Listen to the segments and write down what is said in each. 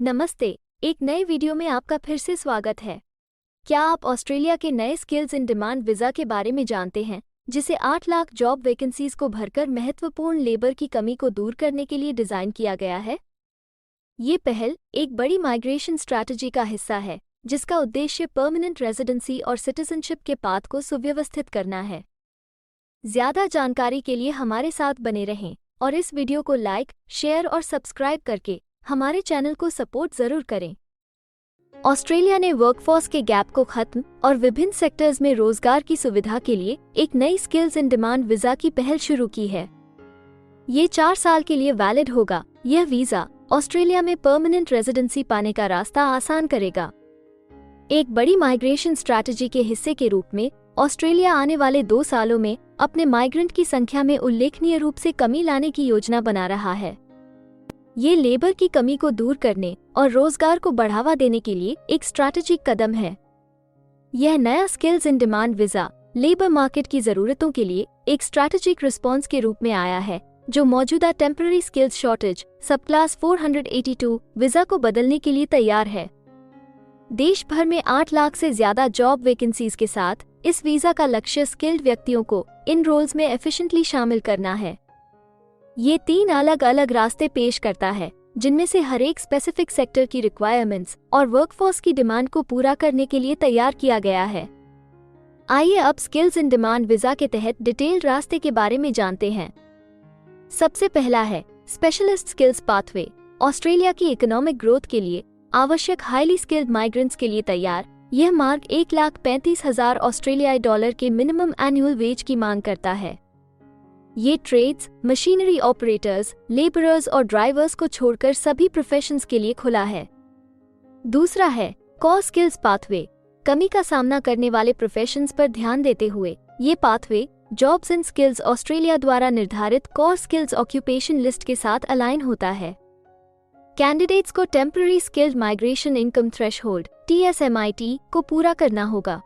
नमस्ते। एक नए वीडियो में आपका फिर से स्वागत है। क्या आप ऑस्ट्रेलिया के नए स्किल्स इन डिमांड वीज़ा के बारे में जानते हैं, जिसे 8 लाख जॉब वैकेंसीज को भरकर महत्वपूर्ण लेबर की कमी को दूर करने के लिए डिज़ाइन किया गया है? ये पहल एक बड़ी माइग्रेशन स्ट्रैटेजी का हिस्सा है, जिसका उद्देश्य परमानेंट रेजिडेंसी और सिटीजनशिप के पाथ को सुव्यवस्थित करना है। ज़्यादा जानकारी के लिए हमारे साथ बने रहें और इस वीडियो को लाइक, शेयर और सब्सक्राइब करके हमारे चैनल को सपोर्ट जरूर करें। ऑस्ट्रेलिया ने वर्कफोर्स के गैप को खत्म और विभिन्न सेक्टर्स में रोजगार की सुविधा के लिए एक नई स्किल्स इन डिमांड वीजा की पहल शुरू की है। ये 4 साल के लिए वैलिड होगा। यह वीजा ऑस्ट्रेलिया में परमानेंट रेजिडेंसी पाने का रास्ता आसान करेगा। एक बड़ी माइग्रेशन स्ट्रैटेजी के हिस्से के रूप में ऑस्ट्रेलिया आने वाले 2 सालों में अपने माइग्रेंट की संख्या में उल्लेखनीय रूप से कमी लाने की योजना बना रहा है। ये लेबर की कमी को दूर करने और रोजगार को बढ़ावा देने के लिए एक स्ट्रैटेजिक कदम है। यह नया skills in demand visa labour market की जरूरतों के लिए एक स्ट्रैटेजिक रिस्पॉन्स के रूप में आया है, जो मौजूदा टेम्पररी स्किल्स शॉर्टेज सब क्लास 482 वीजा को बदलने के लिए तैयार है। देश भर में 8 लाख से ज्यादा जॉब वैकेंसीज के साथ इस वीजा का लक्ष्य स्किल्ड व्यक्तियों को इन रोल्स में एफिशिएंटली शामिल करना है। ये 3 अलग अलग रास्ते पेश करता है, जिनमें से हर एक स्पेसिफिक सेक्टर की रिक्वायरमेंट्स और वर्कफोर्स की डिमांड को पूरा करने के लिए तैयार किया गया है। आइए अब स्किल्स इन डिमांड वीजा के तहत डिटेल्ड रास्ते के बारे में जानते हैं। सबसे पहला है स्पेशलिस्ट स्किल्स पाथवे। ऑस्ट्रेलिया की इकोनॉमिक ग्रोथ के लिए आवश्यक हाईली स्किल्ड माइग्रेंट्स के लिए तैयार यह मार्ग 1,35,000 ऑस्ट्रेलियाई डॉलर के मिनिमम एनुअल वेज की मांग करता है। ये ट्रेड्स, मशीनरी ऑपरेटर्स, लेबरर्स और ड्राइवर्स को छोड़कर सभी प्रोफेशंस के लिए खुला है। दूसरा है कोर स्किल्स पाथवे। कमी का सामना करने वाले प्रोफेशंस पर ध्यान देते हुए ये pathway jobs and skills Australia द्वारा निर्धारित कोर स्किल्स ऑक्यूपेशन लिस्ट के साथ अलाइन होता है। कैंडिडेट्स को temporary skilled migration income threshold TSMIT को पूरा करना होगा।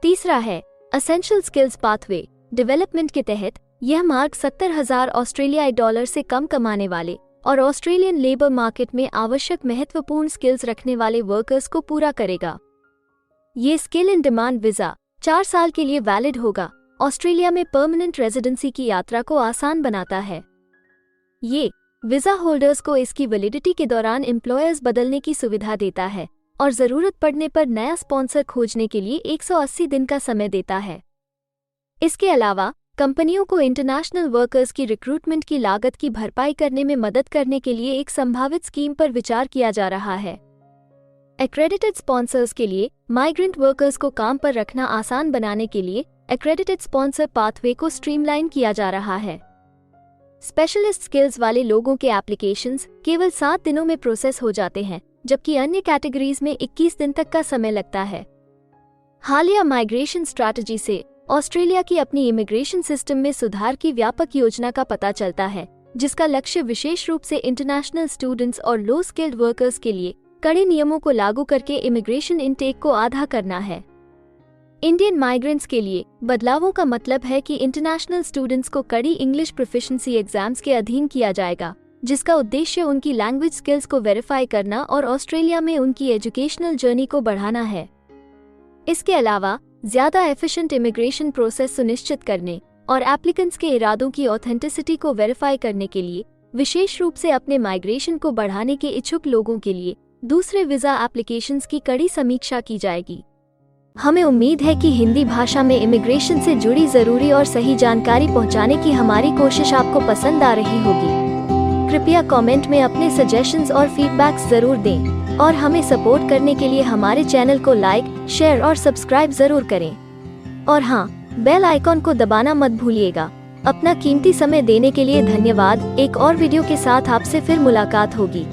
तीसरा है एसेंशियल स्किल्स पाथवे। डेवलपमेंट के तहत यह मार्ग 70,000 ऑस्ट्रेलियाई डॉलर से कम कमाने वाले और ऑस्ट्रेलियन लेबर मार्केट में आवश्यक महत्वपूर्ण स्किल्स रखने वाले वर्कर्स को पूरा करेगा। ये स्किल इन डिमांड वीजा 4 साल के लिए वैलिड होगा। ऑस्ट्रेलिया में परमानेंट रेजिडेंसी की यात्रा को आसान बनाता है। ये वीजा होल्डर्स को इसकी वैलिडिटी के दौरान एम्प्लॉयर्स बदलने की सुविधा देता है और जरूरत पड़ने पर नया स्पॉन्सर खोजने के लिए 180 दिन का समय देता है। इसके अलावा कंपनियों को इंटरनेशनल वर्कर्स की रिक्रूटमेंट की लागत की भरपाई करने में मदद करने के लिए एक संभावित स्कीम पर विचार किया जा रहा है। एक्रेडिटेड स्पॉन्सर्स के लिए माइग्रेंट वर्कर्स को काम पर रखना आसान बनाने के लिए एक्रेडिटेड स्पॉन्सर पाथवे को स्ट्रीमलाइन किया जा रहा है। स्पेशलिस्ट स्किल्स वाले लोगों के एप्लीकेशंस केवल 7 दिनों में प्रोसेस हो जाते हैं, जबकि अन्य कैटेगरीज में 21 दिन तक का समय लगता है। हालिया माइग्रेशन स्ट्रैटेजी से ऑस्ट्रेलिया की अपनी इमिग्रेशन सिस्टम में सुधार की व्यापक योजना का पता चलता है, जिसका लक्ष्य विशेष रूप से इंटरनेशनल स्टूडेंट्स और लो स्किल्ड वर्कर्स के लिए कड़े नियमों को लागू करके इमिग्रेशन इनटेक को आधा करना है। इंडियन माइग्रेंट्स के लिए बदलावों का मतलब है कि इंटरनेशनल स्टूडेंट्स को कड़ी इंग्लिश प्रोफिशिएंसी एग्जाम्स के अधीन किया जाएगा, जिसका उद्देश्य उनकी लैंग्वेज स्किल्स को वेरीफाई करना और ऑस्ट्रेलिया में उनकी एजुकेशनल जर्नी को बढ़ाना है। इसके अलावा ज्यादा एफिशिएंट इमिग्रेशन प्रोसेस सुनिश्चित करने और एप्लीकेंट्स के इरादों की ऑथेंटिसिटी को वेरीफाई करने के लिए विशेष रूप से अपने माइग्रेशन को बढ़ाने के इच्छुक लोगों के लिए दूसरे वीजा एप्लीकेशंस की कड़ी समीक्षा की जाएगी। हमें उम्मीद है कि हिंदी भाषा में इमिग्रेशन से जुड़ी जरूरी और सही जानकारी पहुंचाने की हमारी कोशिश आपको पसंद आ रही होगी। कृपया कमेंट में अपने सजेशंस और फीडबैक्स जरूर दें और हमें सपोर्ट करने के लिए हमारे चैनल को लाइक, शेयर और सब्सक्राइब जरूर करें। और हाँ, बेल आइकॉन को दबाना मत भूलिएगा। अपना कीमती समय देने के लिए धन्यवाद। एक और वीडियो के साथ आपसे फिर मुलाकात होगी।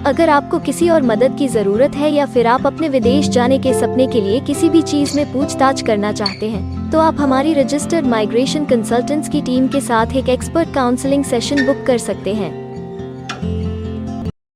अगर आपको किसी और मदद की जरूरत है या फिर आप अपने विदेश जाने के सपने के लिए किसी भी चीज में पूछताछ करना चाहते हैं, तो आप हमारी रजिस्टर्ड माइग्रेशन कंसल्टेंट्स की टीम के साथ एक एक्सपर्ट काउंसलिंग सेशन बुक कर सकते हैं।